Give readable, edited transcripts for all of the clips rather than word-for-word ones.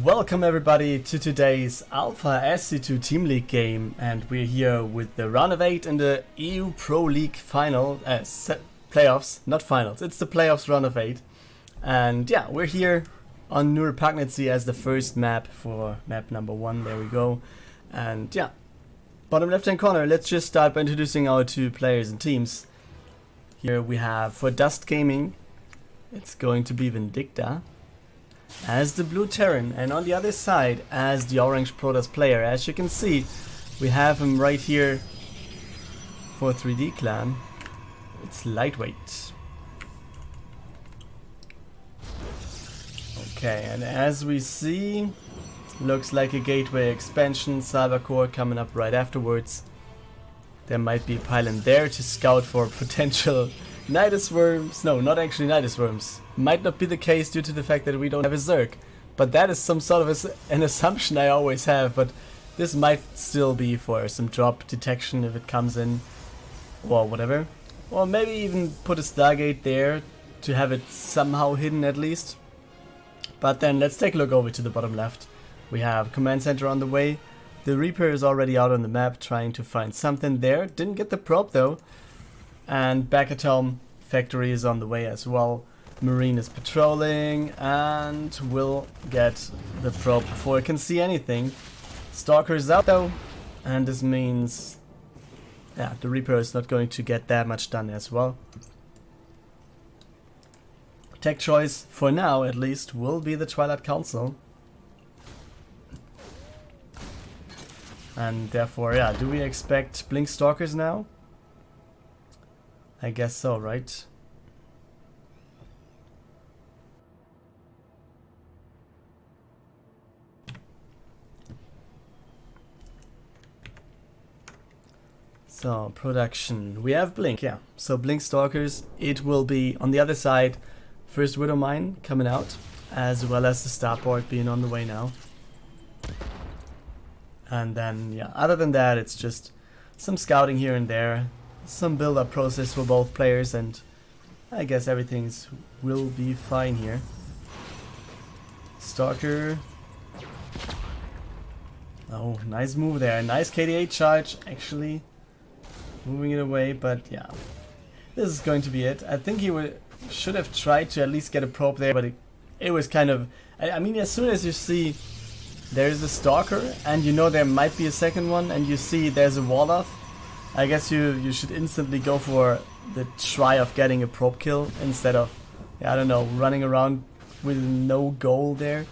Welcome everybody to today's Alpha SC2 Team League game, and we're here with the round of 8 in the EU Pro League final, playoffs, not finals, it's the playoffs round of 8. And yeah, we're here on New Repugnancy as the first map for map number 1, there we go. And yeah, bottom left hand corner, let's just start by introducing our two players and teams. Here we have for DuSt Gaming, it's going to be Vindicta as the blue Terran, and on the other side as the orange Protoss player. As you can see, we have him right here for 3D Clan. It's lightweight. Okay, and as we see, looks like a gateway expansion, Cybercore coming up right afterwards. There might be a pylon there to scout for potential Nidus worms. No, not actually Nidus worms. Might not be the case due to the fact that we don't have a Zerg. But that is some sort of an assumption I always have. But this might still be for some drop detection if it comes in. Or whatever. Or maybe even put a Stargate there to have it somehow hidden at least. But then let's take a look over to the bottom left. We have Command Center on the way. The Reaper is already out on the map trying to find something there. Didn't get the probe though. And back at home, Factory is on the way as well. Marine is patrolling and will get the probe before it can see anything. Stalker is out though, and this means yeah, the Reaper is not going to get that much done as well. Tech choice, for now at least, will be the Twilight Council. And therefore, yeah, do we expect Blink Stalkers now? I guess so, right? So, production. We have Blink, yeah. So, Blink Stalkers, it will be on the other side. First Widow Mine coming out, as well as the starport being on the way now. And then, yeah, other than that, it's just some scouting here and there. Some build-up process for both players, and I guess everything's will be fine here. Stalker. Oh, nice move there. Nice KD8 charge, actually. Moving it away, but yeah. This is going to be it. I think he should have tried to at least get a probe there, but it was kind of... I mean, as soon as you see there's a Stalker, and you know there might be a second one, and you see there's a wall off, I guess you should instantly go for the try of getting a probe kill instead of, I don't know, running around with no goal there.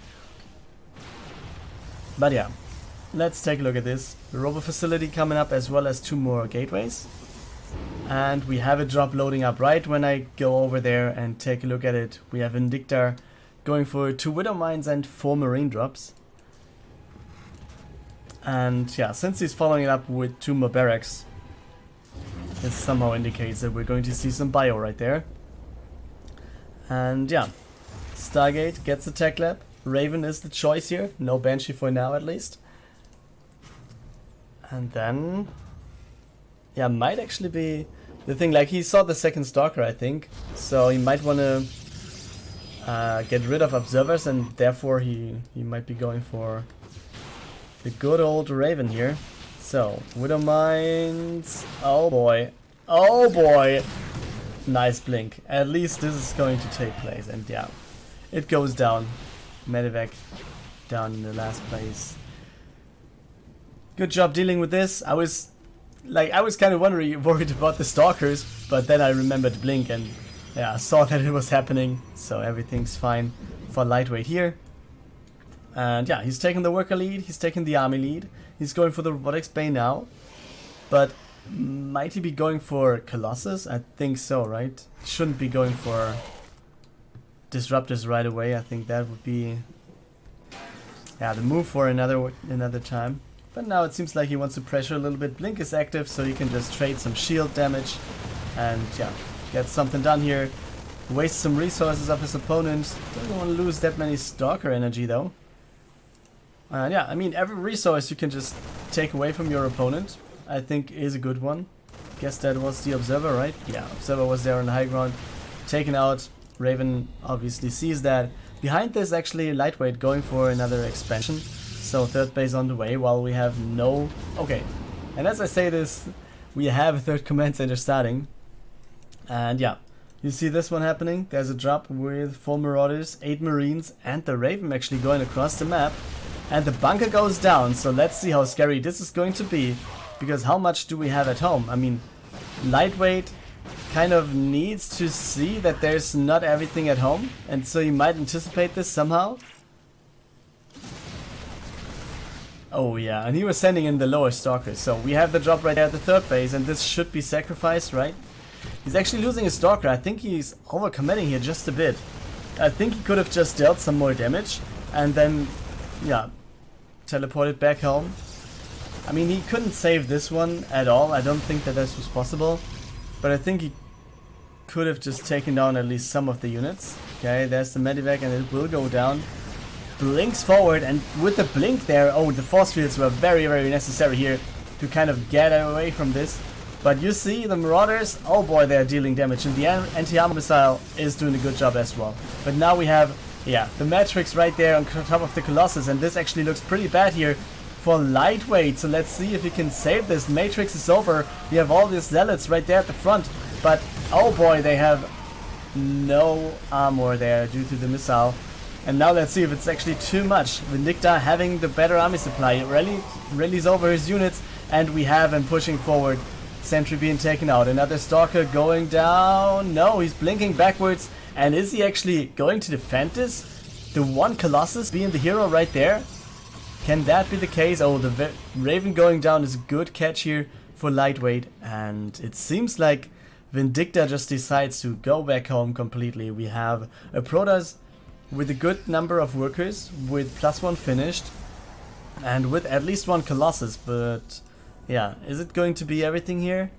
But yeah, let's take a look at this. The robo facility coming up, as well as 2 more gateways. And we have a drop loading up right when I go over there and take a look at it. We have Vindicta going for 2 Widow Mines and 4 Marine drops. And yeah, since he's following it up with 2 more barracks, this somehow indicates that we're going to see some bio right there. And yeah, Stargate gets the tech lab. Raven is the choice here. No Banshee for now at least. And then, yeah, might actually be the thing, like he saw the second Stalker I think. So he might want to get rid of observers, and therefore he might be going for the good old Raven here. So, Widow Mines, oh boy, oh boy, nice blink. At least this is going to take place, and yeah, it goes down. Medivac down in the last place. Good job dealing with this. I was kind of worried about the Stalkers, but then I remembered Blink and yeah, I saw that it was happening, so everything's fine for lightweight here. And yeah, he's taking the worker lead, he's taking the army lead. He's going for the robotics bay now, but might he be going for Colossus? I think so, right? Shouldn't be going for Disruptors right away. I think that would be, yeah, the move for another time. But now it seems like he wants to pressure a little bit. Blink is active, so he can just trade some shield damage and yeah, get something done here. Waste some resources of his opponent. Doesn't want to lose that many Stalker energy though. Yeah, I mean, every resource you can just take away from your opponent, I think is a good one. Guess that was the Observer, right? Yeah, Observer was there on the high ground, taken out. Raven obviously sees that, Behind this, actually, lightweight going for another expansion. So third base on the way, while we have no... Okay, and as I say this, we have a third command center starting. And yeah, you see this one happening. There's a drop with 4 Marauders, 8 Marines, and the Raven actually going across the map. And the bunker goes down, so let's see how scary this is going to be. Because how much do we have at home? I mean, lightweight kind of needs to see that there's not everything at home. And so you might anticipate this somehow. Oh yeah, and he was sending in the lower stalkers. So we have the drop right there at the third base, and this should be sacrificed, right? He's actually losing his stalker. I think he's overcommitting here just a bit. I think he could have just dealt some more damage and then, yeah, teleported back home. I mean, he couldn't save this one at all. I don't think that this was possible. But I think he could have just taken down at least some of the units. Okay, there's the medivac and it will go down. Blinks forward, and with the blink there, oh, the force fields were very, very necessary here to kind of get away from this. But you see the Marauders, oh boy, they're dealing damage, and the anti-armor missile is doing a good job as well. But now we have, yeah, the Matrix right there on top of the Colossus, and this actually looks pretty bad here for lightweight. So let's see if he can save this. Matrix is over. We have all these zealots right there at the front, but oh boy, they have no armor there due to the missile. And now let's see if it's actually too much. Vindicta having the better army supply, rallies over his units, and we have him pushing forward. Sentry being taken out. Another Stalker going down. No, he's blinking backwards. And is he actually going to defend this? The one Colossus being the hero right there? Can that be the case? Oh, the Raven going down is a good catch here for lightweight. And it seems like Vindicta just decides to go back home completely. We have a Protoss with a good number of workers, with +1 finished, and with at least one Colossus, but yeah, is it going to be everything here?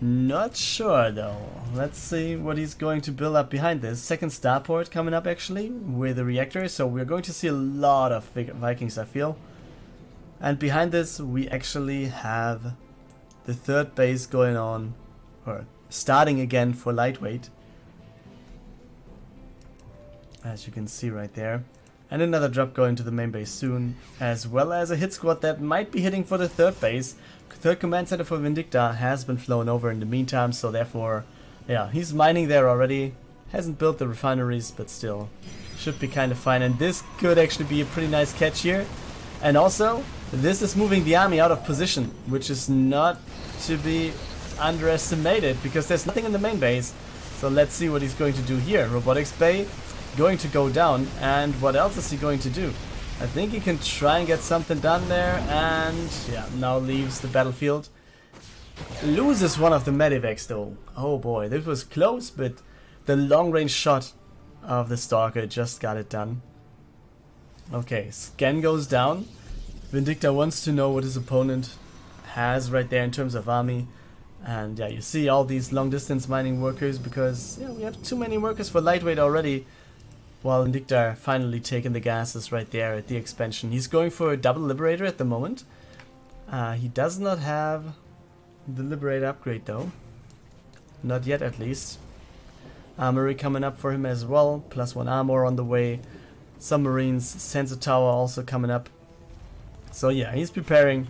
Not sure though. Let's see what he's going to build up behind this. Second starport coming up actually, with a reactor, so we're going to see a lot of Vikings, I feel. And behind this we actually have the third base going on, or starting again for lightweight. As you can see right there. And another drop going to the main base soon, as well as a hit squad that might be hitting for the third base. Third command center for Vindicta has been flown over in the meantime, so therefore, yeah, he's mining there already. Hasn't built the refineries, but still should be kind of fine. And this could actually be a pretty nice catch here. And also, this is moving the army out of position, which is not to be underestimated, because there's nothing in the main base. So let's see what he's going to do here. Robotics Bay going to go down, and what else is he going to do? I think he can try and get something done there, and yeah, now leaves the battlefield. Loses one of the medivacs though. Oh boy, this was close, but the long range shot of the Stalker just got it done. Okay, scan goes down. Vindicta wants to know what his opponent has right there in terms of army. And yeah, you see all these long distance mining workers, because yeah, we have too many workers for lightweight already. While Vindicta finally taking the gases right there at the expansion. He's going for a double Liberator at the moment. He does not have the Liberator upgrade though. Not yet at least. Armory coming up for him as well. +1 armor on the way. Submarines, sensor tower also coming up. So yeah, he's preparing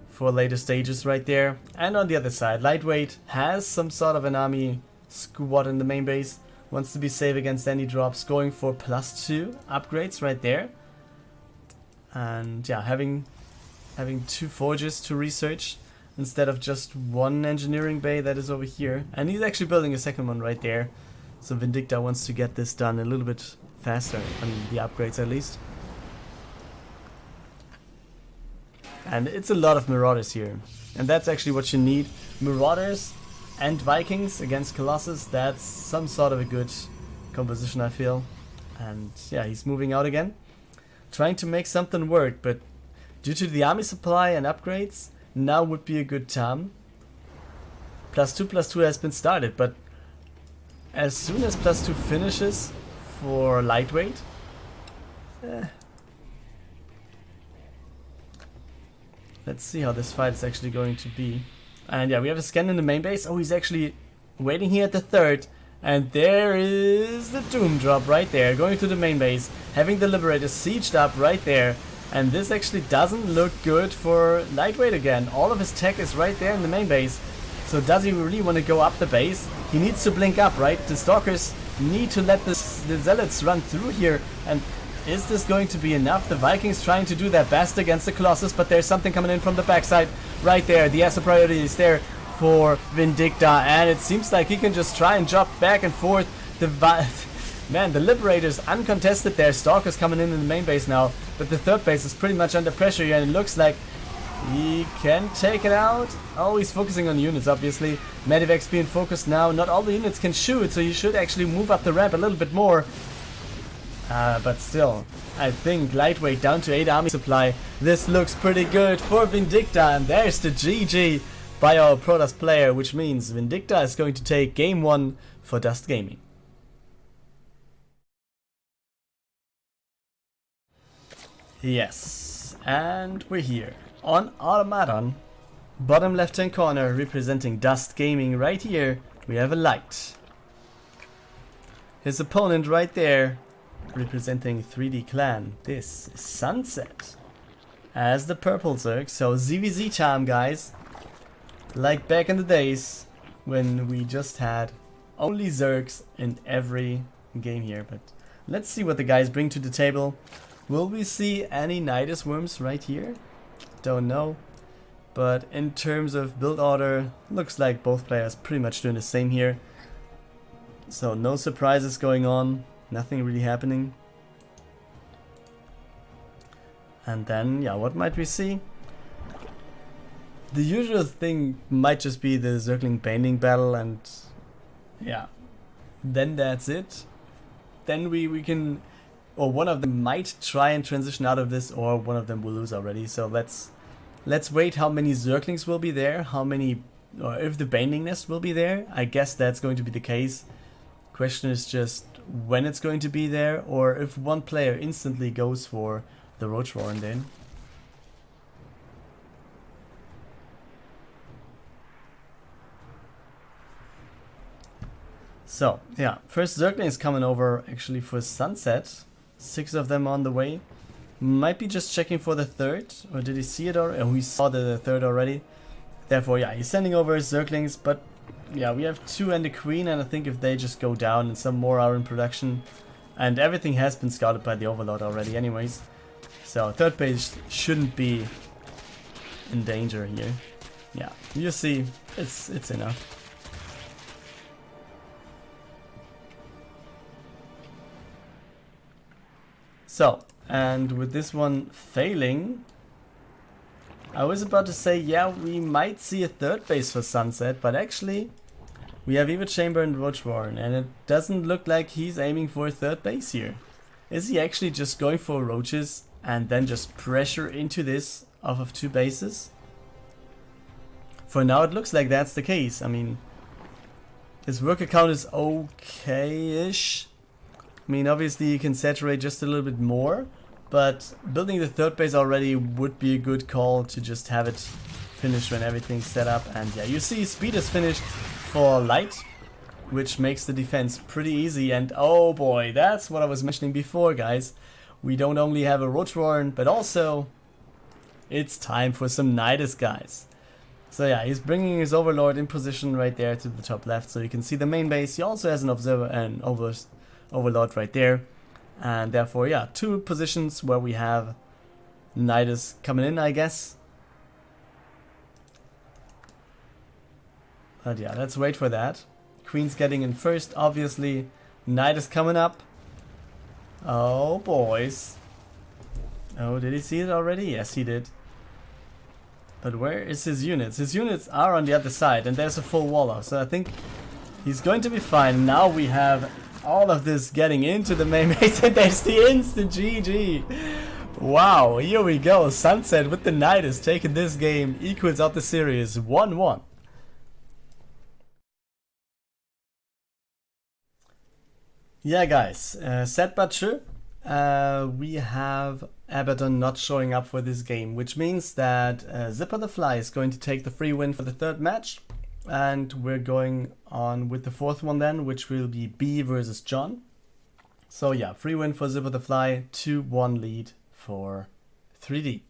for later stages right there. And on the other side, lightweight has some sort of an army squad in the main base. Wants to be safe against any drops, going for +2 upgrades right there. And yeah, having 2 forges to research instead of just one engineering bay that is over here. And he's actually building a second one right there. So Vindicta wants to get this done a little bit faster, I mean the upgrades at least. And it's a lot of Marauders here. And that's actually what you need. Marauders and Vikings against Colossus, that's some sort of a good composition, I feel. And yeah, he's moving out again, trying to make something work, but due to the army supply and upgrades, now would be a good time. +2/+2 has been started, but as soon as +2 finishes for lightweight, let's see how this fight is actually going to be. And yeah, we have a scan in the main base. Oh, he's actually waiting here at the third And there is the Doom drop right there, going to the main base, having the Liberator sieged up right there. And this actually doesn't look good for Lightweight again. All of his tech is right there in the main base. So does he really want to go up the base? He needs to blink up, right? The Stalkers need to let the Zealots run through here. And is this going to be enough? The Vikings trying to do their best against the Colossus, but there's something coming in from the backside right there. The asset priority is there for Vindicta, and it seems like he can just try and jump back and forth. Man, the Liberators uncontested. Their Stalkers coming in the main base now, but the third base is pretty much under pressure here, and it looks like he can take it out. Oh, he's focusing on units, obviously. Medivacs being focused now. Not all the units can shoot, so you should actually move up the ramp a little bit more. But still, I think Lightweight down to 8 army supply. This looks pretty good for Vindicta, and there's the GG by our Protoss player, which means Vindicta is going to take game 1 for DuSt Gaming. Yes, and we're here on Abbadon, bottom left hand corner, representing DuSt Gaming. Right here we have a light. His opponent right there, representing 3D Clan. This is Sunset as the purple Zerg. So ZVZ time, guys. Like back in the days when we just had only Zergs in every game here. But let's see what the guys bring to the table. Will we see any Nidus Worms right here? Don't know. But in terms of build order, looks like both players pretty much doing the same here. So no surprises going on. Nothing really happening. And then, yeah, what might we see? The usual thing might just be the Zergling Banding battle, and yeah, then that's it. Then we can, or one of them might try and transition out of this, or one of them will lose already. So let's wait how many Zerglings will be there, how many, or if the Banding Nest will be there. I guess that's going to be the case. Question is just when it's going to be there, or if one player instantly goes for the ro8 then. So, yeah, first Zergling is coming over actually for Sunset. 6 of them on the way. Might be just checking for the third, or did he see it already? Oh, he saw the third already. Therefore, yeah, he's sending over his Zerglings, but yeah, we have 2 and a Queen, and I think if they just go down and some more are in production, and everything has been scouted by the Overlord already anyways. So, third base shouldn't be in danger here. Yeah, you see, it's enough. So, and with this one failing, I was about to say, yeah, we might see a third base for Sunset, but actually, we have Evo Chamber and ro8, and it doesn't look like he's aiming for a third base here. Is he actually just going for roaches and then just pressure into this off of 2 bases? For now, it looks like that's the case. I mean, his worker count is okay-ish. I mean, obviously you can saturate just a little bit more, but building the third base already would be a good call to just have it finished when everything's set up. And yeah, you see speed is finished for Light, which makes the defense pretty easy. And oh boy, that's what I was mentioning before, guys. We don't only have a ro8, but also it's time for some Nidus, guys. So yeah, he's bringing his Overlord in position right there to the top left, so you can see the main base. He also has an Observer and Overlord right there, and therefore, yeah, 2 positions where we have Nidus coming in, I guess. But yeah, let's wait for that. Queen's getting in first, obviously. Nidus coming up. Oh, boys. Oh, did he see it already? Yes, he did. But where is his units? His units are on the other side, and there's a full wall, so I think he's going to be fine. Now we have all of this getting into the main base, and there's the instant GG. Wow, here we go. Sunset with the Nidus taking this game, equals out the series 1-1. Yeah, guys, sad but true. We have Abbadon not showing up for this game, which means that ZipperTheFly is going to take the free win for the third match. And we're going on with the fourth one then, which will be B versus John. So yeah, free win for ZipperTheFly, 2-1 lead for 3D.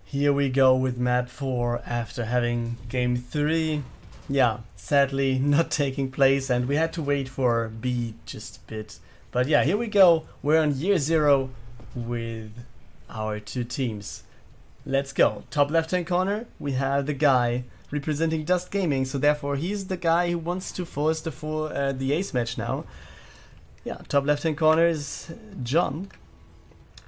Here we go with map 4 after having game 3. Yeah, sadly not taking place, and we had to wait for B just a bit. But yeah, here we go. We're on year 0 with our two teams. Let's go. Top left hand corner, we have the guy representing DuSt Gaming, so therefore he's the guy who wants to force the Acematch now. Yeah, top left hand corner is John,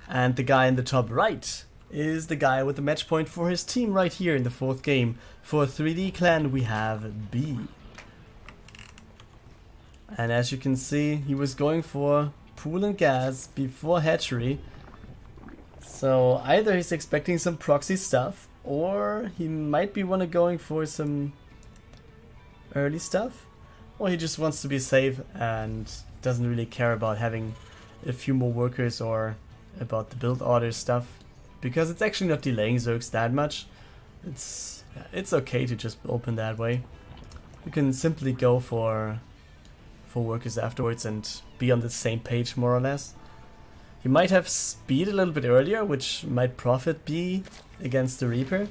and the guy in the top right is the guy with the match point for his team right here in the 4th game. For 3D Clan we have B. And as you can see, he was going for pool and gas before hatchery. So either he's expecting some proxy stuff, or he might be going for some early stuff, or he just wants to be safe and doesn't really care about having a few more workers or about the build order stuff, because it's actually not delaying Zergs that much. It's okay to just open that way. You can simply go for workers afterwards and be on the same page more or less. You might have speed a little bit earlier, which might profit B against the Reaper.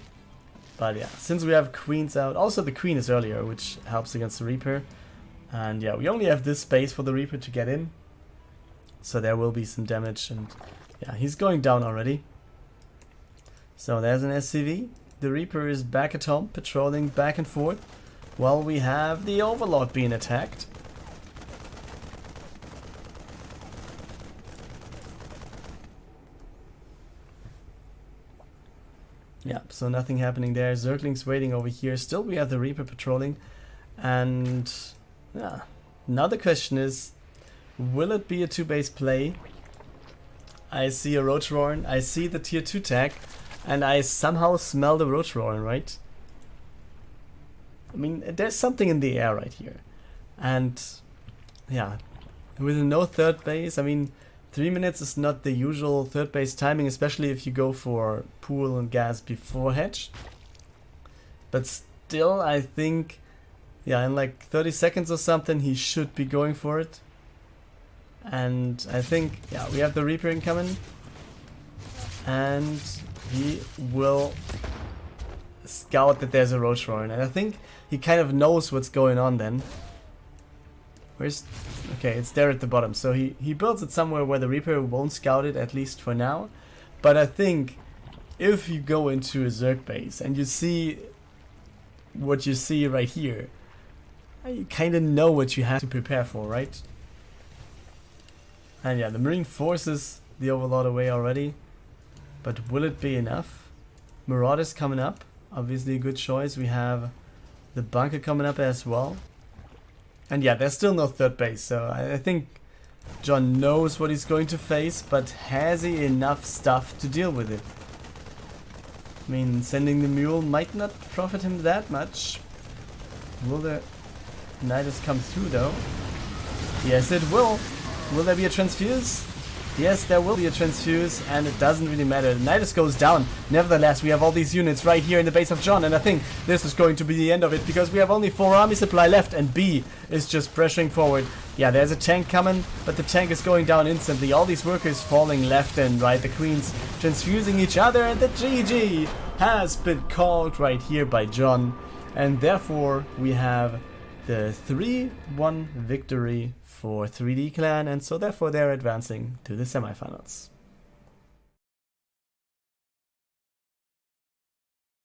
But yeah, since we have queens out, also the queen is earlier, which helps against the Reaper. And yeah, we only have this space for the Reaper to get in, so there will be some damage. And yeah, he's going down already. So there's an SCV. The Reaper is back at home, patrolling back and forth, while we have the Overlord being attacked. Yeah, so nothing happening there. Zergling's waiting over here. Still we have the Reaper patrolling. And yeah, now the question is, will it be a 2-base play? I see a Roach Roaring, I see the tier 2 tag, and I somehow smell the Roach Roaring, right? I mean, there's something in the air right here. And yeah, with no 3rd base, I mean, 3 minutes is not the usual 3rd base timing, especially if you go for pool and gas before hatch. But still, I think, yeah, in like 30 seconds or something, he should be going for it. And I think, yeah, we have the Reaper incoming. And he will scout that there's a Roach Roaring. And I think he kind of knows what's going on then. Where's... Okay, it's there at the bottom. So he builds it somewhere where the Reaper won't scout it, at least for now. But I think if you go into a Zerg base and you see what you see right here, you kind of know what you have to prepare for, right? And yeah, the Marine forces the Overlord away already. But will it be enough? Marauders coming up. Obviously a good choice. We have the bunker coming up as well. And yeah, there's still no 3rd base, so I think John knows what he's going to face, but has he enough stuff to deal with it? I mean, sending the mule might not profit him that much. Will the Nidus come through though? Yes, it will. Will there be a transfuse? Yes, there will be a transfuse, and it doesn't really matter. The Nidus goes down. Nevertheless, we have all these units right here in the base of John, and I think this is going to be the end of it, because we have only 4 army supply left, and B is just pressuring forward. Yeah, there's a tank coming, but the tank is going down instantly. All these workers falling left and right. The queens transfusing each other, and the GG has been called right here by John. And therefore, we have the 3-1 victory for 3D Clan, and so therefore they're advancing to the semifinals.